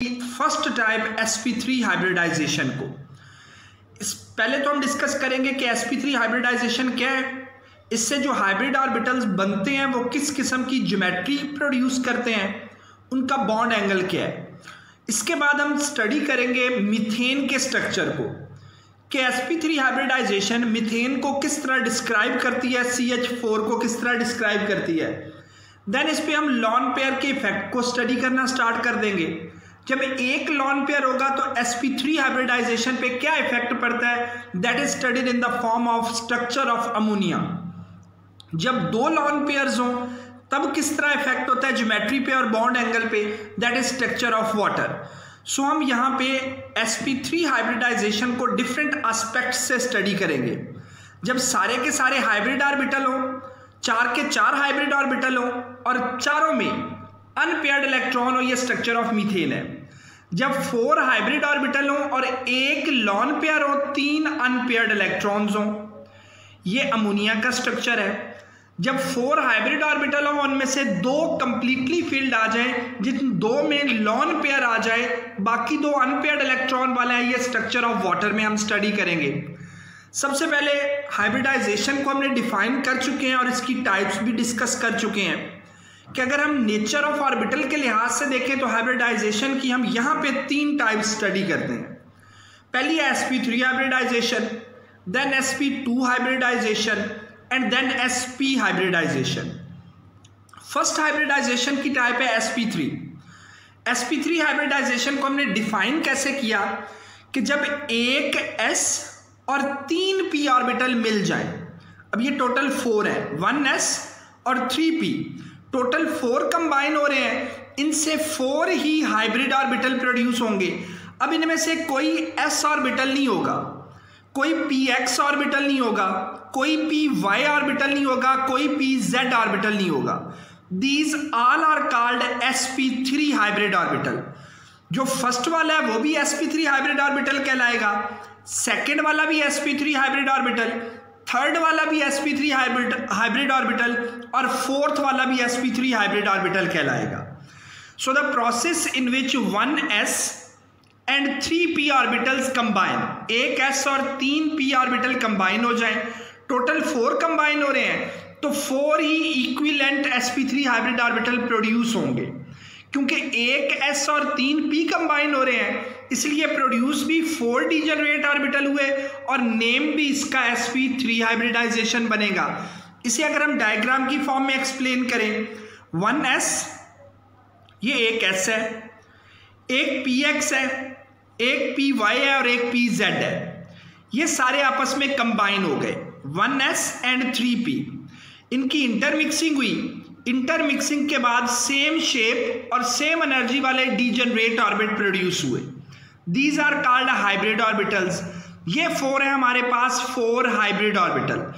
First type sp3 hybridisation को पहले तो हम डिस्कस करेंगे कि sp3 हाइब्रिडाइजेशन क्या है, इससे जो हाइब्रिड ऑर्बिटल्स बनते हैं वो किस किस्म की ज्योमेट्री प्रोड्यूस करते हैं, उनका बॉन्ड एंगल क्या है। इसके बाद हम स्टडी करेंगे मीथेन के स्ट्रक्चर को कि sp3 हाइब्रिडाइजेशन मीथेन को किस तरह डिस्क्राइब करती है, CH4 को किस तरह डिस्क्राइब करती है। देन इस पे हम लॉन पेयर के इफेक्ट को स्टडी करना स्टार्ट कर देंगे। जब एक लॉन पेयर होगा तो sp3 हाइब्रिडाइजेशन पे क्या इफेक्ट पड़ता है, that is studied in the form of structure of ammonia. जब दो लॉन पेयर्स हों तब किस तरह इफेक्ट होता है ज्योमेट्री पे और बॉन्ड एंगल पे, that is structure of water. So हम यहाँ पे sp3 हाइब्रिडाइजेशन को डिफरेंट एस्पेक्ट से स्टडी करेंगे। जब सारे के सारे हाइब्रिड ऑर्बिटल हो, चार के चार हाइब्रिड ऑर्बिटल हो और चारों में अनपेयर्ड इलेक्ट्रॉन हो, ये स्ट्रक्चर ऑफ मीथेन है। जब 4 हाइब्रिड ऑर्बिटल हो और एक लॉन पेयर हो, 3 अनपेयर्ड इलेक्ट्रॉन्स हो, ये अमोनिया का स्ट्रक्चर है। जब 4 हाइब्रिड ऑर्बिटल हो उनमें से 2 कंप्लीटली फिल्ड आ जाए, जिन 2 में लॉन पेयर आ जाए, बाकी 2 अनपेयर्ड इलेक्ट्रॉन वाला है, ये स्ट्रक्चर ऑफ वाटर में हम स्टडी करेंगे। सबसे पहले हाइब्रिडाइजेशन को हमने डिफाइन कर चुके हैं और इसकी टाइप्स भी डिस्कस कर चुके हैं कि अगर हम नेचर ऑफ ऑर्बिटल के लिहाज से देखें तो हाइब्रिडाइजेशन की हम यहाँ पे 3 टाइप स्टडी करते हैं। पहली है sp3 hybridisation, then sp2 hybridisation and then sp hybridisation. First hybridisation की टाइप है sp3। sp3 हाइब्रिडाइजेशन को हमने डिफाइन कैसे किया कि जब एक s और 3 p ऑर्बिटल मिल जाए, अब ये टोटल 4 है, 1s और 3p, टोटल 4 कंबाइन हो रहे हैं, इनसे 4 ही हाइब्रिड ऑर्बिटल प्रोड्यूस होंगे। अब इनमें से कोई s ऑर्बिटल नहीं होगा, कोई px ऑर्बिटल नहीं होगा, कोई py ऑर्बिटल नहीं होगा, कोई pz ऑर्बिटल नहीं होगा। These all are called sp3 hybrid orbital. जो फर्स्ट वाला है वो भी sp3 हाइब्रिड ऑर्बिटल कहलाएगा, सेकेंड वाला भी sp3 हाइब्रिड ऑर्बिटल, थर्ड वाला भी sp3 हाइब्रिड ऑर्बिटल और फोर्थ वाला भी sp3 हाइब्रिड ऑर्बिटल कहलाएगा। So the process in which 1s and 3p orbitals combine, एक s और 3p ऑर्बिटल कंबाइन हो जाए, टोटल 4 कंबाइन हो रहे हैं, तो 4 ही equivalent sp3 hybrid orbital produce होंगे। क्योंकि एक s और 3p कंबाइन हो रहे हैं इसलिए प्रोड्यूस भी 4 डीजेनरेट ऑर्बिटल हुए और नेम भी इसका sp3 हाइब्रिडाइजेशन बनेगा। इसे अगर हम डायग्राम की फॉर्म में एक्सप्लेन करें, 1s ये एक s है, एक px है, एक py है और एक pz है। ये सारे आपस में कंबाइन हो गए, 1s एंड 3p। इनकी इंटरमिक्सिंग हुई, इंटरमिक्सिंग के बाद सेम शेप और सेम एनर्जी वाले डीजेनरेट ऑर्बिट प्रोड्यूस हुए। These are called hybrid orbitals. ये 4 है हमारे पास, 4 हाइब्रिड ऑर्बिटल।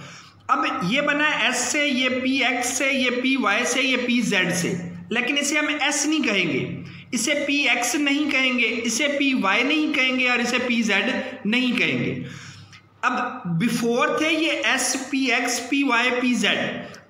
अब ये बना है s से, ये px से, ये py से, ये pz से, लेकिन इसे हम s नहीं कहेंगे, इसे px नहीं कहेंगे, इसे py नहीं कहेंगे और इसे pz नहीं कहेंगे। अब बिफोर थे ये s, px, py, pz,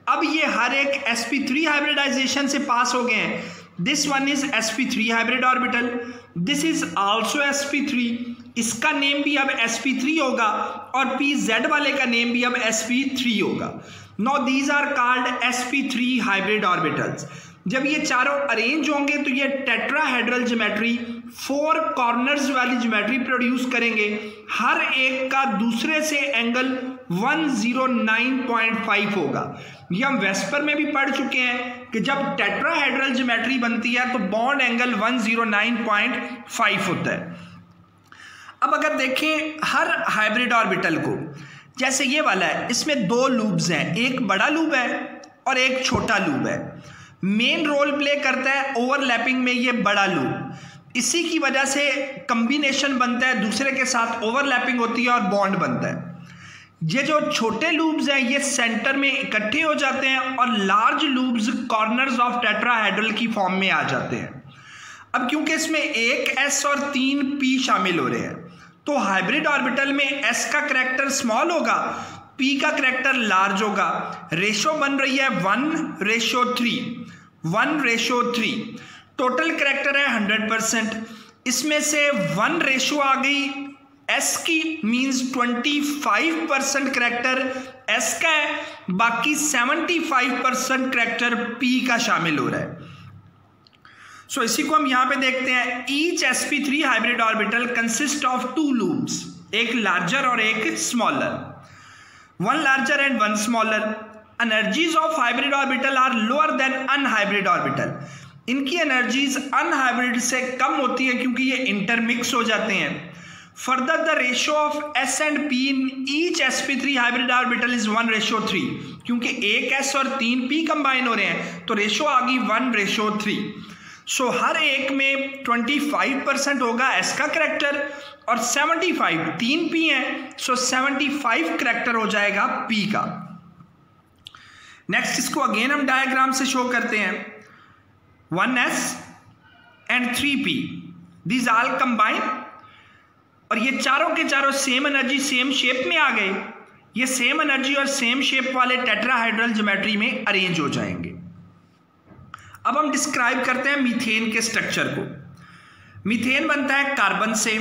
अब ये हर एक sp3 हाइब्रिडाइजेशन से पास हो गए हैं। This one is sp3 hybrid orbital, this is also sp3, इसका नेम भी अब sp3 होगा और pz वाले का नेम भी अब sp3 होगा। Now these are called sp3 hybrid orbitals. जब ये चारों अरेंज होंगे तो ये टेट्राहेड्रल ज्योमेट्री, 4 कॉर्नर्स वाली ज्योमेट्री प्रोड्यूस करेंगे। हर एक का दूसरे से एंगल 109.5 होगा। ये हम वेस्पर में भी पढ़ चुके हैं कि जब टेट्राहेड्रल ज्योमेट्री बनती है तो बॉन्ड एंगल 109.5 होता है। अब अगर देखें हर हाइब्रिड ऑर्बिटल को, जैसे ये वाला है, इसमें 2 लूब्स हैं, एक बड़ा लूब है और एक छोटा लूब है। मेन रोल प्ले करता है ओवरलैपिंग में ये बड़ा लूब, इसी की वजह से कॉम्बिनेशन बनता है, दूसरे के साथ ओवरलैपिंग होती है और बॉन्ड बनता है। ये जो छोटे लूब्स हैं ये सेंटर में इकट्ठे हो जाते हैं और large lubes corners of tetrahedral की फॉर्म में आ जाते हैं। अब क्योंकि इसमें एक s और 3 p शामिल हो रहे हैं तो हाइब्रिड ऑर्बिटल में s का करैक्टर स्मॉल होगा, p का करैक्टर लार्ज होगा। रेशो बन रही है 1:3, 1:3। टोटल करैक्टर है 100%। इसमें से 1 रेशो आ गई एस की, मींस 25% करैक्टर एस का है, बाकी 75% करैक्टर पी का शामिल हो रहा है। सो इसी को हम यहां पे देखते हैं। Each sp3 hybrid orbital consist of 2 loops, एक लार्जर और एक smaller, 1 larger and 1 smaller. Energies of hybrid orbital are lower than unhybrid orbital. इनकी एनर्जीज अनहाइब्रिड से कम होती है क्योंकि ये इंटरमिक्स हो जाते हैं। Further the ratio of S and P in each sp3 hybrid orbital is 1:3, क्योंकि एक एस और 3 पी कंबाइन हो रहे हैं तो रेशियो आ गई 1:3। सो हर एक में 25% होगा एस का करैक्टर और 75, 3 पी है, सो 75 करैक्टर हो जाएगा पी का। नेक्स्ट इसको अगेन हम डायग्राम से शो करते हैं। 1s and 3p, these all combine, और ये चारों के चारों सेम एनर्जी सेम शेप में आ गए। ये सेम एनर्जी और सेम शेप वाले टेट्राहाइड्रल ज्योमेट्री में अरेंज हो जाएंगे। अब हम डिस्क्राइब करते हैं मीथेन के स्ट्रक्चर को। मीथेन बनता है कार्बन से।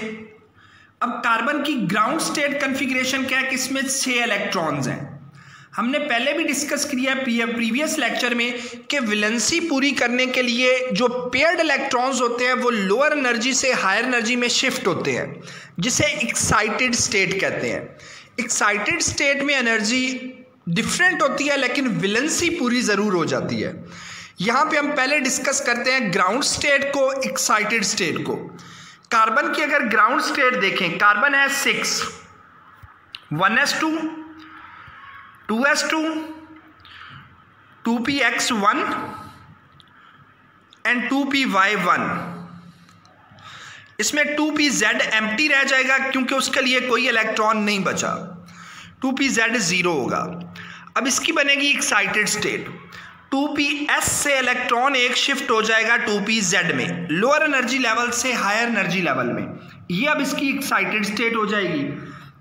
अब कार्बन की ग्राउंड स्टेट कॉन्फ़िगरेशन क्या है कि इसमें 6 इलेक्ट्रॉन्स हैं। हमने पहले भी डिस्कस किया प्रीवियस लेक्चर में कि वैलेंसी पूरी करने के लिए जो पेयर्ड इलेक्ट्रॉन्स होते हैं वो लोअर एनर्जी से हायर एनर्जी में शिफ्ट होते हैं, जिसे एक्साइटेड स्टेट कहते हैं। एक्साइटेड स्टेट में एनर्जी डिफरेंट होती है लेकिन वैलेंसी पूरी ज़रूर हो जाती है। यहाँ पे हम पहले डिस्कस करते हैं ग्राउंड स्टेट को, एक्साइटेड स्टेट को। कार्बन की अगर ग्राउंड स्टेट देखें, कार्बन है 6, 1s2, 2s2, 2px1 and 2py1। इसमें 2pz एम्प्टी रह जाएगा क्योंकि उसके लिए कोई इलेक्ट्रॉन नहीं बचा, 2pz 0 होगा। अब इसकी बनेगी एक्साइटेड स्टेट। 2ps से इलेक्ट्रॉन एक शिफ्ट हो जाएगा 2pz में, लोअर एनर्जी लेवल से हायर एनर्जी लेवल में। ये अब इसकी एक्साइटेड स्टेट हो जाएगी।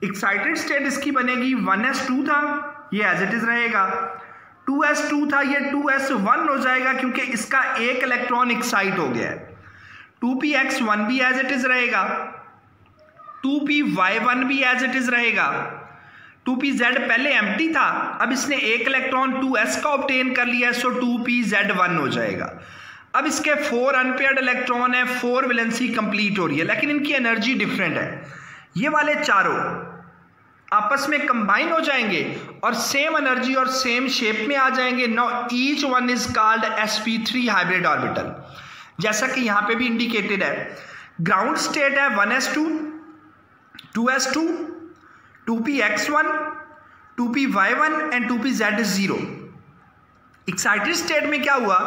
एक्साइटेड स्टेट इसकी बनेगी 1s2 था, ये एज इट इज रहेगा। 2s2 था, ये 2s1 हो जाएगा क्योंकि इसका एक इलेक्ट्रॉन एक्साइट हो गया है। 2px1 भी एज इट इज रहेगा, 2py1 भी एज इट इज रहेगा। 2pz पहले एम्प्टी था, अब इसने एक इलेक्ट्रॉन 2s का ऑब्टेन कर लिया, सो 2pz1 हो जाएगा। अब इसके 4 अनपेयर्ड इलेक्ट्रॉन है, 4 वैलेंसी कंप्लीट हो रही है, लेकिन इनकी एनर्जी डिफरेंट है। ये वाले चारों आपस में कंबाइन हो जाएंगे और सेम एनर्जी और सेम शेप में आ जाएंगे। Now each one is called sp3 hybrid orbital, जैसा कि यहां पे भी इंडिकेटेड है। ग्राउंड स्टेट है 1s2, 2s2, 2px1, 2py1 and 2pz 0। Excited state में क्या हुआ,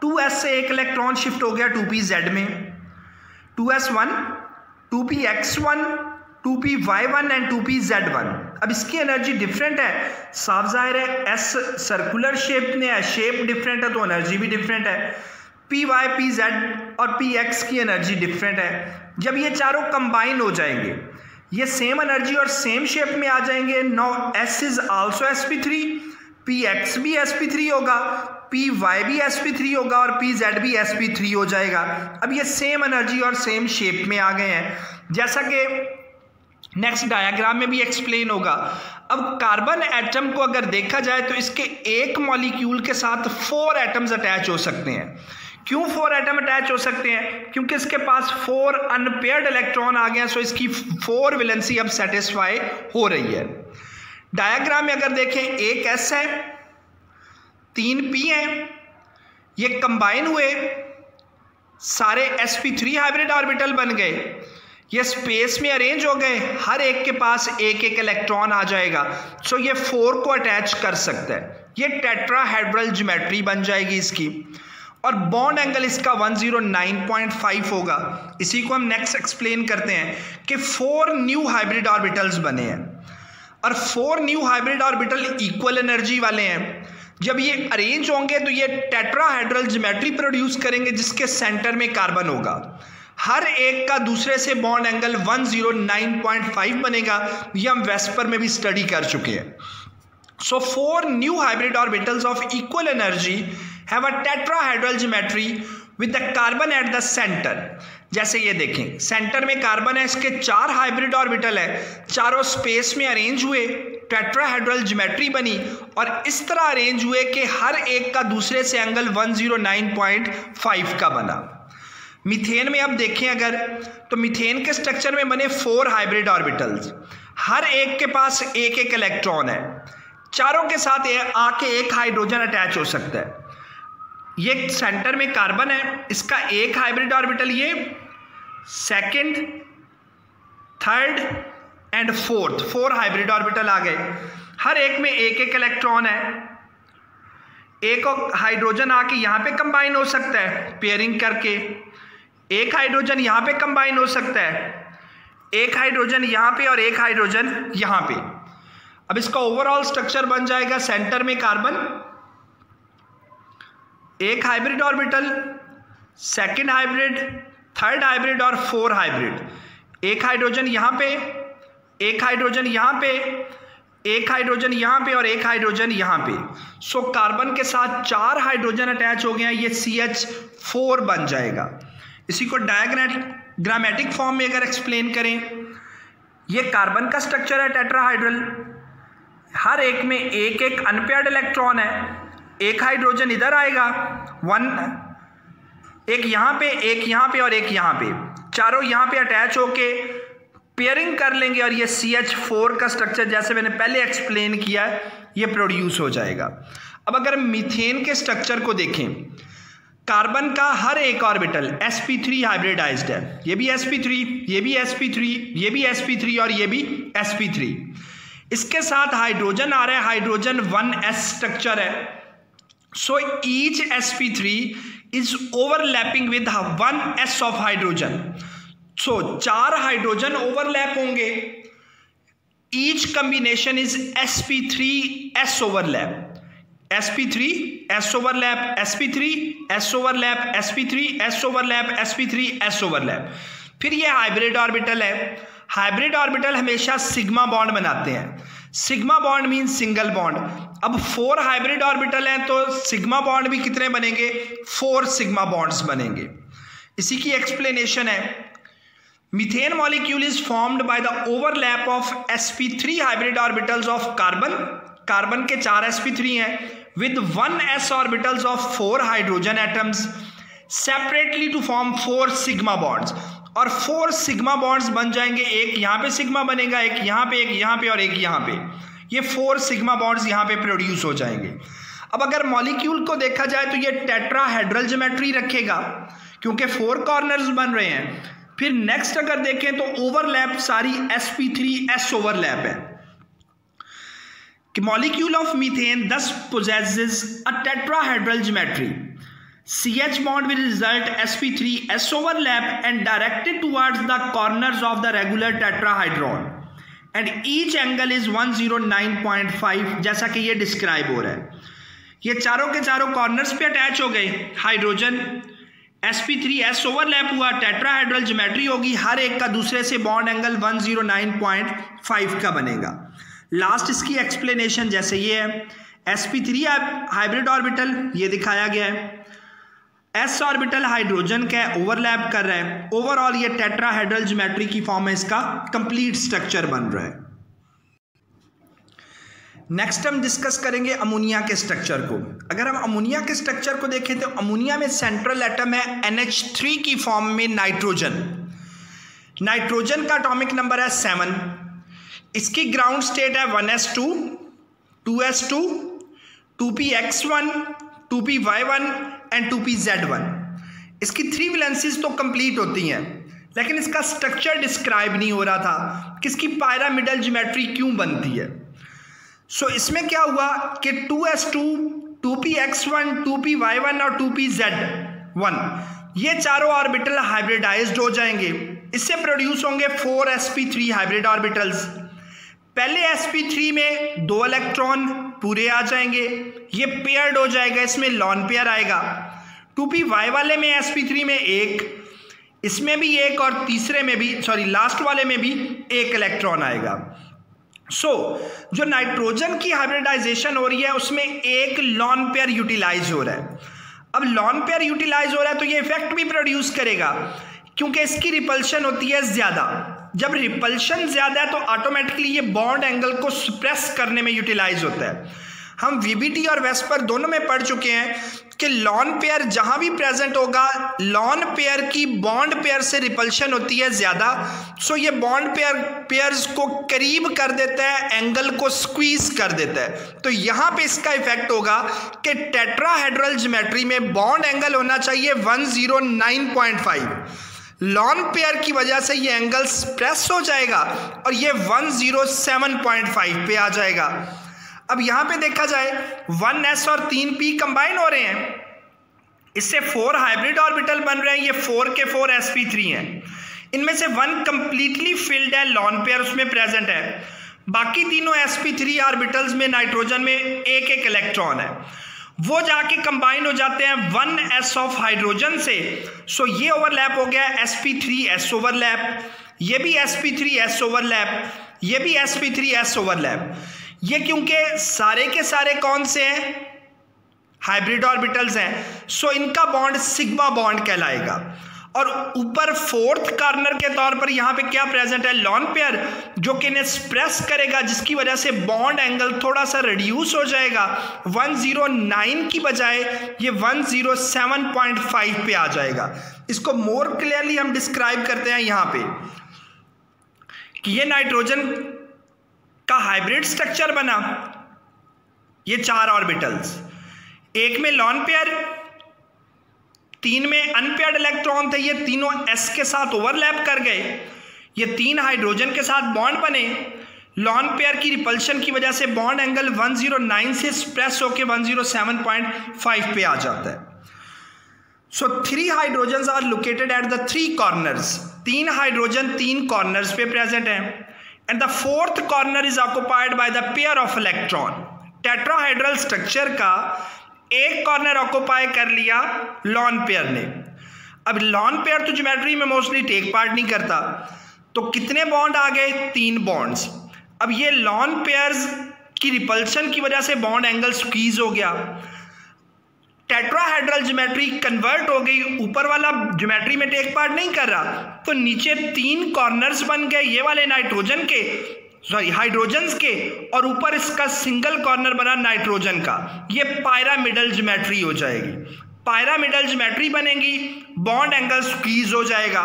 2s से एक इलेक्ट्रॉन शिफ्ट हो गया 2pz में, 2s1, 2px1, 2py1 and 2pz1। अब इसकी एनर्जी डिफरेंट है, साफ जाहिर है s सर्कुलर शेप में है, शेप डिफरेंट है तो एनर्जी भी डिफरेंट है। py, pz और px की एनर्जी डिफरेंट है। जब ये चारों कंबाइन हो जाएंगे, ये सेम एनर्जी और सेम शेप में आ जाएंगे। Now s is also sp3, px भी sp3 होगा, py भी sp3 होगा और pz भी sp3 हो जाएगा। अब ये सेम एनर्जी और सेम शेप में आ गए हैं, जैसा कि नेक्स्ट डायग्राम में भी एक्सप्लेन होगा। अब कार्बन एटम को अगर देखा जाए तो इसके एक मॉलिक्यूल के साथ 4 एटम्स अटैच हो सकते हैं। क्यों 4 एटम अटैच हो सकते हैं? क्योंकि इसके पास 4 अनपेयर्ड इलेक्ट्रॉन आ गए, सो इसकी 4 वैलेंसी अब सेटिस्फाई हो रही है। डायग्राम में अगर देखें, एक S है, 3 P हैं, ये कंबाइन हुए, सारे sp3 हाइब्रिड ऑर्बिटल बन गए, ये स्पेस में अरेंज हो गए, हर एक के पास एक एक इलेक्ट्रॉन आ जाएगा, सो ये 4 को अटैच कर सकता है। ये टेट्राहेड्रल ज्योमेट्री बन जाएगी इसकी, और बॉन्ड एंगल इसका 109.5 होगा। इसी को हम नेक्स्ट एक्सप्लेन करते हैं कि 4 न्यू हाइब्रिड ऑर्बिटल्स बने हैं, और 4 new hybrid orbital equal energy वाले हैं। जब ये अरेंज होंगे तो ये टेट्राहेड्रल ज्योमेट्री प्रोड्यूस करेंगे, जिसके सेंटर में कार्बन होगा। हर एक का दूसरे से बॉन्ड एंगल 109.5 बनेगा, ये हम वेस्पर में भी स्टडी कर चुके हैं। सो 4 new hybrid orbitals of equal energy have a tetrahedral geometry with the carbon at the center। जैसे ये देखें, सेंटर में कार्बन है, इसके 4 हाइब्रिड ऑर्बिटल है, चारों स्पेस में अरेंज हुए, टेट्राहेड्रल ज्योमेट्री बनी और इस तरह अरेंज हुए कि हर एक का दूसरे से एंगल 109.5 का बना। मीथेन में अब देखें अगर, तो मीथेन के स्ट्रक्चर में बने 4 हाइब्रिड ऑर्बिटल्स, हर एक के पास एक एक इलेक्ट्रॉन है, चारों के साथ आके एक हाइड्रोजन अटैच हो सकता है। ये सेंटर में कार्बन है, इसका एक हाइब्रिड ऑर्बिटल, ये second, third and fourth, 4 hybrid orbital आ गए, हर एक में एक एक इलेक्ट्रॉन है, एक हाइड्रोजन आके यहां पे कंबाइन हो सकता है पेयरिंग करके, एक हाइड्रोजन यहां पे कंबाइन हो सकता है, एक हाइड्रोजन यहां पे और एक हाइड्रोजन यहां पे। अब इसका ओवरऑल स्ट्रक्चर बन जाएगा, सेंटर में कार्बन, एक hybrid orbital, second hybrid, third hybrid और 4 हाइब्रिड, एक हाइड्रोजन यहां पे, एक हाइड्रोजन यहां पे, एक हाइड्रोजन यहां पे और एक हाइड्रोजन यहां पे। सो कार्बन के साथ 4 हाइड्रोजन अटैच हो गए हैं, ये CH4 बन जाएगा। इसी को डायग्रामेटिक फॉर्म में अगर एक्सप्लेन करें, ये कार्बन का स्ट्रक्चर है टेट्राहाइड्रल, हर एक में एक एक अनपेयर्ड इलेक्ट्रॉन है, एक हाइड्रोजन इधर आएगा, एक यहां पे, एक यहां पे और एक यहां पे, चारों यहां पे अटैच होके पेयरिंग कर लेंगे और ये CH4 का स्ट्रक्चर जैसे मैंने पहले एक्सप्लेन किया है ये प्रोड्यूस हो जाएगा। अब अगर मीथेन के स्ट्रक्चर को देखें, कार्बन का हर एक ऑर्बिटल sp3 हाइब्रिडाइज्ड है, ये भी sp3, ये भी sp3, ये भी sp3 और ये भी sp3। इसके साथ हाइड्रोजन आ रहा है, हाइड्रोजन 1s स्ट्रक्चर है। So each sp3 is overlapping with 1s of hydrogen. So 4 hydrogen overlap होंगे, each combination is sp3s overlap, sp3 s overlap, sp3 s overlap, sp3 s overlap, sp3 s overlap. फिर ये hybrid orbital है, hybrid orbital हमेशा sigma bond बनाते हैं, sigma bond mean single bond. अब 4 hybrid orbital हैं तो सिग्मा बॉन्ड भी कितने बनेंगे, 4 सिग्मा बॉन्ड्स बनेंगे। इसी की एक्सप्लेनेशन है, methane molecule is formed by the overlap of sp3 hybrid orbitals of carbon, carbon के 4 sp3 हैं, with 1s orbitals of 4 hydrogen atoms separately to form 4 sigma bonds, और 4 सिग्मा बॉन्ड्स बन जाएंगे, एक यहां पे सिग्मा बनेगा, एक यहां पे, एक यहां पे और एक यहां पे, ये 4 सिग्मा बॉन्ड्स यहां पे प्रोड्यूस हो जाएंगे। अब अगर मॉलिक्यूल को देखा जाए तो ये टेट्राहेड्रल ज्योमेट्री रखेगा क्योंकि 4 कॉर्नर्स बन रहे हैं। फिर नेक्स्ट अगर देखें तो ओवरलैप सारी sp3s ओवरलैप है कि molecule of methane thus possesses a tetrahedral geometry. CH bond will result sp3s overlap and directed towards the corners of the regular tetrahedron and each angle is 109.5 जैसा कि ये describe हो रहा है। ये चारों के चारों कॉर्नर्स पे अटैच हो गए, हाइड्रोजन sp3s ओवरलैप हुआ, टेट्राहेड्रल ज्योमेट्री होगी, हर एक का दूसरे से बॉन्ड एंगल 109.5 का बनेगा। लास्ट इसकी एक्सप्लेनेशन जैसे ये है, sp3 हाइब्रिड ऑर्बिटल ये दिखाया गया है, s ऑर्बिटल हाइड्रोजन का ओवरलैप कर रहा है, ओवरऑल ये टेट्राहेड्रल ज्योमेट्री की फॉर्म में इसका कंप्लीट स्ट्रक्चर बन रहा है। नेक्स्ट हम डिस्कस करेंगे अमोनिया के स्ट्रक्चर को। अगर हम अमोनिया के स्ट्रक्चर को देखें तो अमोनिया में सेंट्रल एटम है NH3 की फॉर्म में नाइट्रोजन, नाइट्रोजन का एटॉमिक नंबर है 7, इसकी ग्राउंड स्टेट है 1s2, 2s2, 2px1, 2py1 and 2pz1। इसकी 3 वैलेंसीज तो कंप्लीट होती हैं लेकिन इसका स्ट्रक्चर डिस्क्राइब नहीं हो रहा था कि इसकी पायरामिडल ज्योमेट्री क्यों बनती है। सो इसमें क्या हुआ कि 2s2, 2px1, 2py1 और 2pz1 ये चारों ऑर्बिटल हाइब्रिडाइज्ड हो जाएंगे, इससे प्रोड्यूस होंगे 4 sp3 हाइब्रिड ऑर्बिटल्स। पहले sp3 में 2 इलेक्ट्रॉन पूरे आ जाएंगे, ये पेयर्ड हो जाएगा, इसमें लॉन पेयर आएगा। 2py वाले में sp3 में 1, इसमें भी 1 और तीसरे में भी लास्ट वाले में भी 1 इलेक्ट्रॉन आएगा। जो नाइट्रोजन की हाइब्रिडाइजेशन हो रही है उसमें एक लॉन पेयर यूटिलाइज हो रहा है। अब लॉन पेयर यूटिलाइज हो रहा है तो ये इफेक्ट भी प्रोड्यूस करेगा क्योंकि इसकी रिपल्शन होती है ज्यादा। जब रिपल्शन ज्यादा है तो ऑटोमेटिकली ये बॉन्ड एंगल को सप्रेस करने में यूटिलाइज होता है। हम वीबीटी और वेस्पर दोनों में पढ़ चुके हैं कि लॉन पेयर जहां भी प्रेजेंट होगा, लॉन पेयर की बॉन्ड पेयर से रिपल्शन होती है ज्यादा, सो ये बॉन्ड पेयर्स को करीब कर देता है, एंगल को स्क्वीज कर देता है। तो यहां पे इसका इफेक्ट होगा कि टेट्राहेड्रल ज्योमेट्री में बॉन्ड एंगल होना चाहिए 109.5। लॉन पेयर की वजह से ये एंगल प्रेस हो जाएगा और ये 107.5 पे आ जाएगा। अब यहां पे देखा जाए 1s और 3p कंबाइन हो रहे हैं, इससे 4 हाइब्रिड ऑर्बिटल बन रहे हैं। ये 4 के 4 sp3 हैं। इनमें से 1 कंप्लीटली फिल्ड है, लॉन पेयर उसमें प्रेजेंट है। बाकी तीनों sp3 ऑर्बिटल्स में नाइट्रोजन में एक एक इलेक्ट्रॉन है, वो जाके कंबाइन हो जाते हैं 1s ऑफ हाइड्रोजन से। सो ये ओवरलैप हो गया sp3s ओवरलैप, ये भी sp3s ओवरलैप, ये भी sp3s ओवरलैप। ये क्योंकि सारे के सारे कौन से हैं, हाइब्रिड ऑर्बिटल्स हैं, सो इनका बॉन्ड सिग्मा बॉन्ड कहलाएगा। और ऊपर फोर्थ कॉर्नर के तौर पर यहां पे क्या प्रेजेंट है, लॉन पेयर, जो कि इन्हें स्प्रेस करेगा, जिसकी वजह से बॉन्ड एंगल थोड़ा सा रिड्यूस हो जाएगा। 109 की बजाय ये 107.5 पे आ जाएगा। इसको मोर क्लियरली हम डिस्क्राइब करते हैं यहां पे कि ये नाइट्रोजन का हाइब्रिड स्ट्रक्चर बना, ये 4 ऑर्बिटल्स, एक में लॉन पेयर, 3 में अनपेयर्ड इलेक्ट्रॉन थे, ये तीनों s के साथ ओवरलैप कर गए, ये 3 हाइड्रोजन के साथ बॉन्ड बने। लॉन पेयर की रिपल्शन की वजह से बॉन्ड एंगल 109 से स्प्रेस होकर 107.5 पे आ जाता है। So 3 hydrogen are located at the 3 corners, 3 hydrogen 3 corners पे प्रेजेंट हैं। And the fourth corner is occupied by the pair of electron. Tetrahedral structure का एक कॉर्नर ऑक्युपाई कर लिया लॉन पेयर ने। अब लॉन पेयर तो ज्योमेट्री में मोस्टली टेक पार्ट नहीं करता, तो कितने बॉन्ड आ गए, 3 बॉन्ड्स। अब ये लॉन पेयर्स की रिपल्शन की वजह से बॉन्ड एंगल स्क्वीज हो गया, टेट्राहेड्रल ज्योमेट्री कन्वर्ट हो गई, ऊपर वाला ज्योमेट्री में टेक पार्ट नहीं कर रहा, तो नीचे 3 कॉर्नर्स बन गए ये वाले हाइड्रोजन्स के, और ऊपर इसका सिंगल कॉर्नर बना नाइट्रोजन का। ये पायरामिडल ज्योमेट्री हो जाएगी। पायरामिडल ज्योमेट्री बनेगी, बॉन्ड एंगल स्क्वीज हो जाएगा।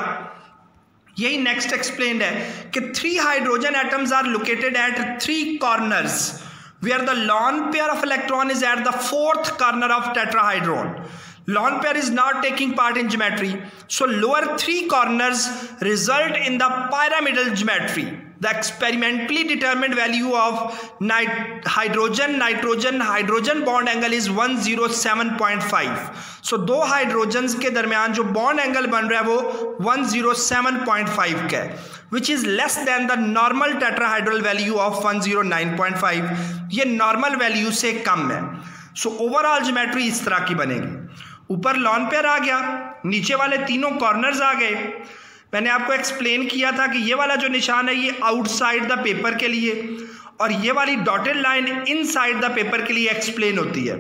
यही नेक्स्ट एक्सप्लेन्ड है कि 3 hydrogen atoms are located at 3 corners where the lone pair of electron is at the 4th corner of tetrahedron. Lone pair is not taking part in geometry, so lower 3 corners result in the pyramidal geometry. The experimentally determined value of hydrogen bond angle is 107.5. So 2 hydrogens के दरमियान जो bond angle बन रहा है वो 107.5 का है, which is less than the normal tetrahedral value of 109.5. ये नॉर्मल वैल्यू से कम है। सो ओवरऑल ज्योमेट्री इस तरह की बनेगी। ऊपर लॉन पेयर आ गया, नीचे वाले तीनों कॉर्नर्स आ गए। मैंने आपको एक्सप्लेन किया था कि ये वाला जो निशान है ये आउटसाइड द पेपर के लिए, और ये वाली dotted line inside the paper के लिए एक्सप्लेन होती है।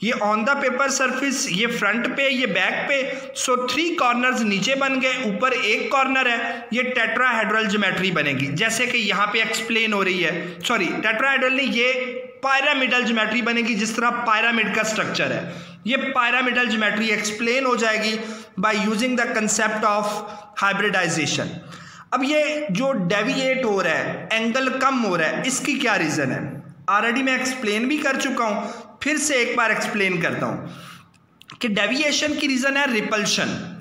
ये ऑन द पेपर सरफेस, ये फ्रंट पे, ये बैक पे। सो 3 कॉर्नर्स नीचे बन गए, ऊपर एक कॉर्नर है, ये टेट्राहेड्रल ज्योमेट्री बनेगी जैसे कि यहाँ पे एक्सप्लेन हो रही है। सॉरी, टेट्राहेड्रल नहीं, ये पायरामिडल ज्योमेट्री बनेगी जिस तरह पिरामिड का स्ट्रक्चर है। ये पिरामिडल ज्योमेट्री एक्सप्लेन हो जाएगी by using the concept of hybridisation. अब ये जो डेविएट हो रहा है, एंगल कम हो रहा है, इसकी क्या रीज़न है, ऑलरेडी मैं एक्सप्लेन भी कर चुका हूँ, फिर से एक बार एक्सप्लेन करता हूँ कि डेविएशन की रीज़न है रिपल्शन।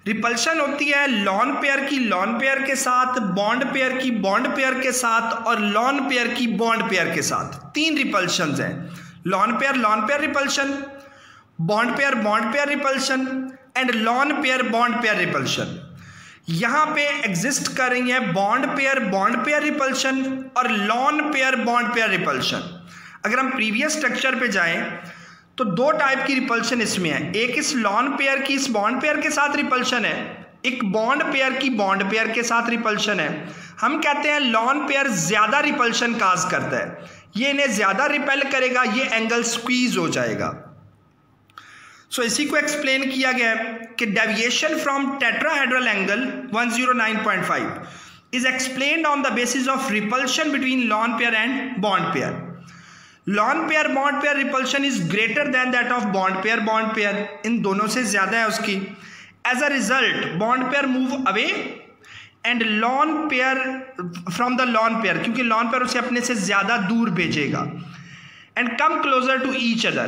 रिपल्शन होती है लॉन पेयर की लॉन पेयर के साथ, बॉन्ड पेयर की बॉन्ड पेयर के साथ, और लॉन पेयर की बॉन्ड पेयर के साथ। 3 रिपल्शंस हैं, lone pair repulsion, bond pair repulsion and lone pair bond pair repulsion. यहां पे एग्जिस्ट कर रही है बॉन्ड पेयर रिपल्शन और lone pair bond pair repulsion. अगर हम प्रीवियस स्ट्रक्चर पे जाएं तो 2 टाइप की रिपल्शन इसमें है। एक इस लॉन पेयर की इस बॉन्ड पेयर के साथ रिपल्शन है, एक बॉन्ड पेयर की बॉन्ड पेयर के साथ रिपल्शन है। हम कहते हैं लॉन पेयर ज्यादा रिपल्शन काज करता है, ये इन्हें ज्यादा रिपेल करेगा, ये एंगल स्क्वीज हो जाएगा। सो इसी को एक्सप्लेन किया गया है कि deviation from tetrahedral angle 109.5 is explained on the basis of repulsion between lone pair and bond pair. Lone pair bond pair repulsion is greater than that of bond pair, इन दोनों से ज्यादा है उसकी. As a result bond pair move away and lone pair from the lone pair, क्योंकि lone pair उसे अपने से ज्यादा दूर भेजेगा, and come closer to each other.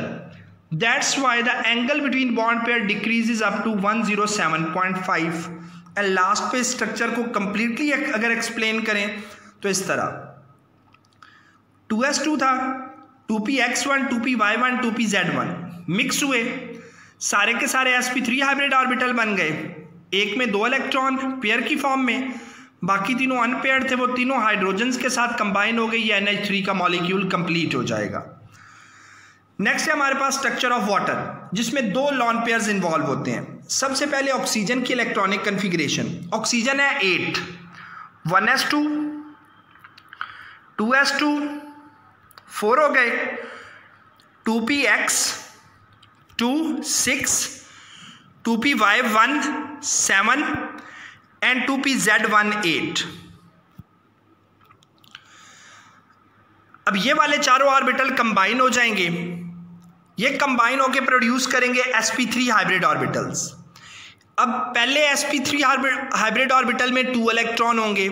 That's why the angle between bond pair decreases up to 107.5. And last पे structure को completely अगर एक्सप्लेन करें तो इस तरह 2s2 था, 2px1, 2py1, 2pz1 मिक्स हुए, सारे के सारे sp3 हाइब्रिड ऑर्बिटल बन गए. एक में 2 इलेक्ट्रॉन पेयर की फॉर्म में, बाकी तीनों अनपेयर्ड थे, वो तीनों हाइड्रोजन्स के साथ कंबाइन हो गई. ये NH3 का मॉलिक्यूल कंप्लीट हो जाएगा. नेक्स्ट है हमारे पास स्ट्रक्चर ऑफ वाटर, जिसमें 2 लॉन पेयर्स इन्वॉल्व होते हैं. सबसे पहले ऑक्सीजन की इलेक्ट्रॉनिक कन्फिग्रेशन. ऑक्सीजन है 8, 1s2, 2s2, 4 हो गए, 2px 2, 6, 2py1 7 एंड 2pz1 8. अब ये वाले चारों ऑर्बिटल कंबाइन हो जाएंगे, ये कंबाइन होकर प्रोड्यूस करेंगे sp3 हाइब्रिड ऑर्बिटल्स. अब पहले sp3 हाइब्रिड ऑर्बिटल में 2 इलेक्ट्रॉन होंगे,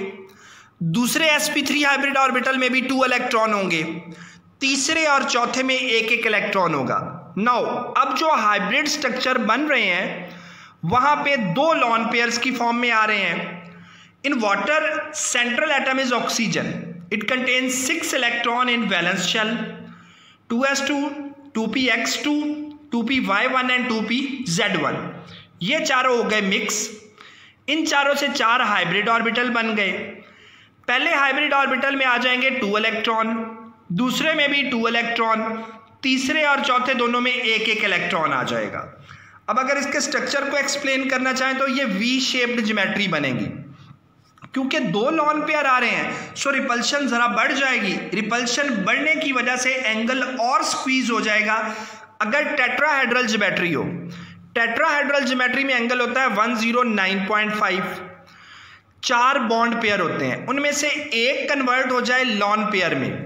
दूसरे sp3 हाइब्रिड ऑर्बिटल में भी 2 इलेक्ट्रॉन होंगे, तीसरे और चौथे में एक इलेक्ट्रॉन होगा. नाउ अब जो हाइब्रिड स्ट्रक्चर बन रहे हैं वहां पे 2 लॉन पेयर्स की फॉर्म में आ रहे हैं. In water central atom is oxygen. It contains 6 electron in valence shell, 2s2, 2px2, 2py1 and 2pz1. ये चारों हो गए मिक्स. इन चारों से 4 हाइब्रिड ऑर्बिटल बन गए. पहले हाइब्रिड ऑर्बिटल में आ जाएंगे 2 इलेक्ट्रॉन, दूसरे में भी 2 इलेक्ट्रॉन, तीसरे और चौथे दोनों में एक इलेक्ट्रॉन आ जाएगा. अब अगर इसके स्ट्रक्चर को एक्सप्लेन करना चाहें तो ये वी शेप्ड ज्योमेट्री बनेगी. क्योंकि 2 लॉन पेयर आ रहे हैं सो रिपल्शन जरा बढ़ जाएगी. रिपल्शन बढ़ने की वजह से एंगल और स्क्वीज हो जाएगा. अगर टेट्राहेड्रल ज्योमेट्री हो, टेट्राहेड्रल ज्योमेट्री में एंगल होता है 109.5. 4 बॉन्ड पेयर होते हैं, उनमें से एक कन्वर्ट हो जाए लॉन पेयर में,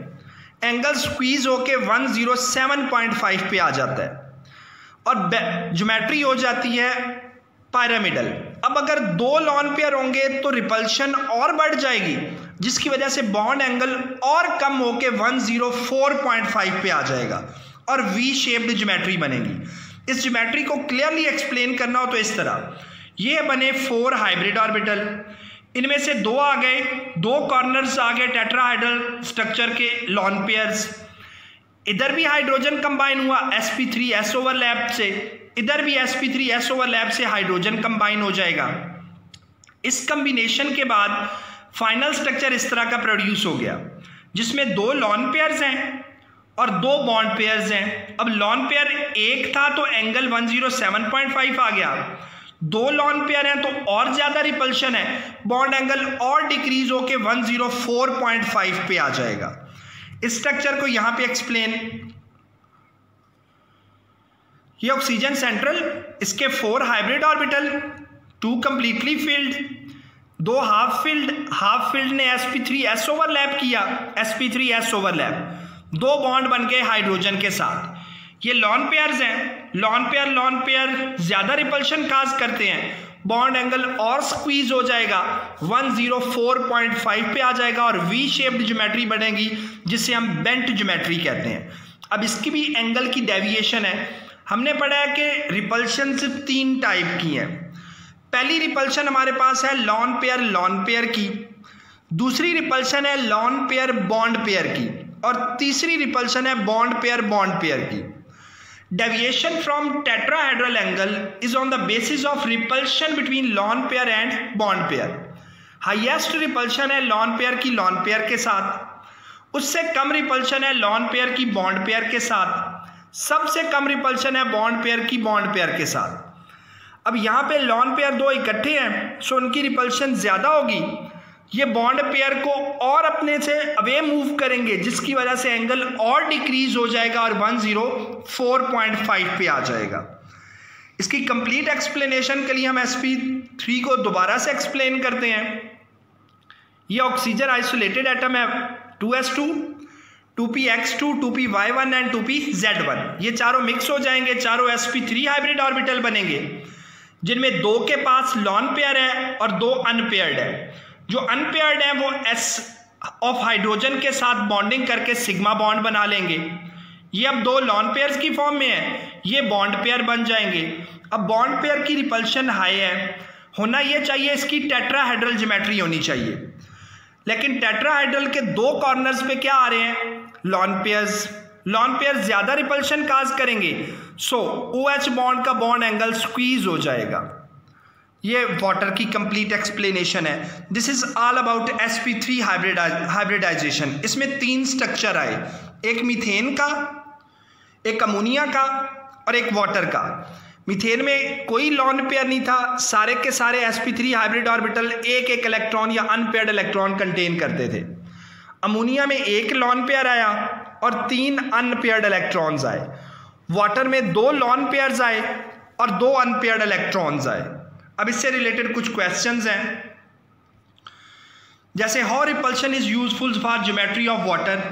एंगल स्क्वीज होके 107.5 पे आ जाता है और ज्योमेट्री हो जाती है पिरामिडल. अब अगर 2 लॉन पेयर होंगे तो रिपल्शन और बढ़ जाएगी, जिसकी वजह से बॉन्ड एंगल और कम होके 104.5 पे आ जाएगा और वी शेप्ड ज्योमेट्री बनेगी. इस ज्योमेट्री को क्लियरली एक्सप्लेन करना हो तो इस तरह, ये बने 4 हाइब्रिड ऑर्बिटल, इनमें से 2 आ गए, 2 कॉर्नर्स आ गए टेट्राहेड्रल स्ट्रक्चर के लॉन पेयर्स. इधर भी हाइड्रोजन कंबाइन हुआ sp3s ओवरलैप से, इधर भी sp3s ओवरलैप से हाइड्रोजन कंबाइन हो जाएगा. इस कंबिनेशन के बाद फाइनल स्ट्रक्चर इस तरह का प्रोड्यूस हो गया, जिसमें 2 लॉन पेयर्स हैं और 2 बॉन्ड पेयर्स हैं. अब लॉन पेयर 1 था तो एंगल 107.5 आ गया, 2 लॉन पेयर हैं तो और ज्यादा रिपल्शन है, बॉन्ड एंगल और डिक्रीज होके 104.5 पे आ जाएगा. इस स्ट्रक्चर को यहां पे एक्सप्लेन, ये ऑक्सीजन सेंट्रल, इसके 4 hybrid orbital, 2 completely filled, 2 half filled ने sp3s ओवरलैप किया, sp3s ओवरलैप, 2 बॉन्ड बन गए हाइड्रोजन के साथ. ये लॉन पेयर्स हैं, लॉन पेयर ज्यादा रिपल्शन काज करते हैं, बॉन्ड एंगल और स्क्वीज हो जाएगा, 104.5 पे आ जाएगा और वी शेप्ड ज्योमेट्री बनेगी, जिसे हम बेंट ज्योमेट्री कहते हैं. अब इसकी भी एंगल की डेविएशन है. हमने पढ़ा है कि रिपल्शन सिर्फ 3 टाइप की है. पहली रिपल्शन हमारे पास है लॉन पेयर की, दूसरी रिपल्शन है लॉन पेयर बॉन्ड पेयर की, और तीसरी रिपल्शन है बॉन्ड पेयर की. Deviation from tetrahedral angle is on the basis of repulsion between lone pair and bond pair. Highest repulsion है लॉन पेयर की लॉन पेयर के साथ, उससे कम रिपल्शन है लॉन पेयर की बॉन्ड पेयर के साथ, सबसे कम रिपल्शन है बॉन्ड पेयर की बॉन्ड पेयर के साथ. अब यहाँ पे लॉन पेयर 2 इकट्ठे हैं सो उनकी रिपल्शन ज्यादा होगी, ये बॉन्ड पेयर को और अपने से अवे मूव करेंगे, जिसकी वजह से एंगल और डिक्रीज हो जाएगा और 104.5 पे आ जाएगा. इसकी कंप्लीट एक्सप्लेनेशन के लिए हम sp3 को दोबारा से एक्सप्लेन करते हैं। ये ऑक्सीजन आइसोलेटेड एटम है 2s2, 2px2, 2py1 and 2pz1। ये चारों मिक्स हो जाएंगे, चारों sp3 हाइब्रिड ऑर्बिटल बनेंगे, जिनमें 2 के पास लॉन पेयर है और 2 अनपेयर्ड है। जो अनपेयर्ड है वो s ऑफ हाइड्रोजन के साथ बॉन्डिंग करके सिग्मा बॉन्ड बना लेंगे। ये अब 2 लॉन पेयर्स की फॉर्म में है, ये बॉन्ड पेयर बन जाएंगे। अब बॉन्ड पेयर की रिपल्शन हाई है, होना ये चाहिए इसकी टेट्राहेड्रल ज्योमेट्री होनी चाहिए, लेकिन टेट्राहेड्रल के 2 कॉर्नर्स पे क्या आ रहे हैं, लॉन पेयर्स। लॉन पेयर ज्यादा रिपल्शन काज करेंगे, सो OH बॉन्ड का बॉन्ड एंगल स्क्वीज हो जाएगा। ये वाटर की कंप्लीट एक्सप्लेनेशन है। This is all about sp3 hybridisation. इसमें 3 स्ट्रक्चर आए, एक मीथेन का, एक अमोनिया का और एक वाटर का। मीथेन में कोई लॉन पेयर नहीं था, सारे के सारे sp3 हाइब्रिड ऑर्बिटल एक एक इलेक्ट्रॉन या अनपेयर्ड इलेक्ट्रॉन कंटेन करते थे। अमोनिया में 1 लॉन पेयर आया और 3 अनपेयर्ड इलेक्ट्रॉन्स आए। वाटर में 2 लॉन पेयर्स आए और 2 अनपेयर्ड इलेक्ट्रॉन्स आए। अब इससे रिलेटेड कुछ क्वेश्चंस हैं, जैसे how repulsion is useful for geometry of water.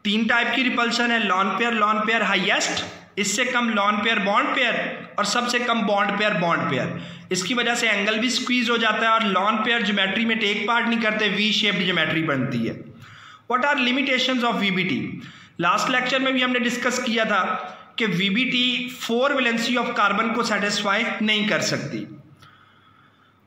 3 type की रिपल्शन है, लॉन पेयर हाईएस्ट, इससे कम लॉन पेयर बॉन्ड पेयर और सबसे कम बॉन्ड पेयर। इसकी वजह से एंगल भी स्क्वीज हो जाता है और लॉन पेयर ज्योमेट्री में टेक पार्ट नहीं करते, वी शेप्ड ज्योमेट्री बनती है। What are limitations of VBT? Last lecture में भी हमने डिस्कस किया था कि VBT 4 वैलेंसी ऑफ कार्बन को सेटिस्फाई नहीं कर सकती।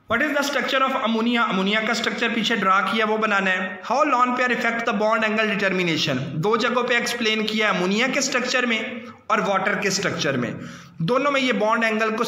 What is the structure of ammonia? Ammonia का स्ट्रक्चर पीछे ड्रा किया, वो बनाना है। How lone pair effect the bond angle determination? 2 जगहों पे एक्सप्लेन किया, अमोनिया के स्ट्रक्चर में और वाटर के स्ट्रक्चर में। दोनों में ये बॉन्ड एंगल को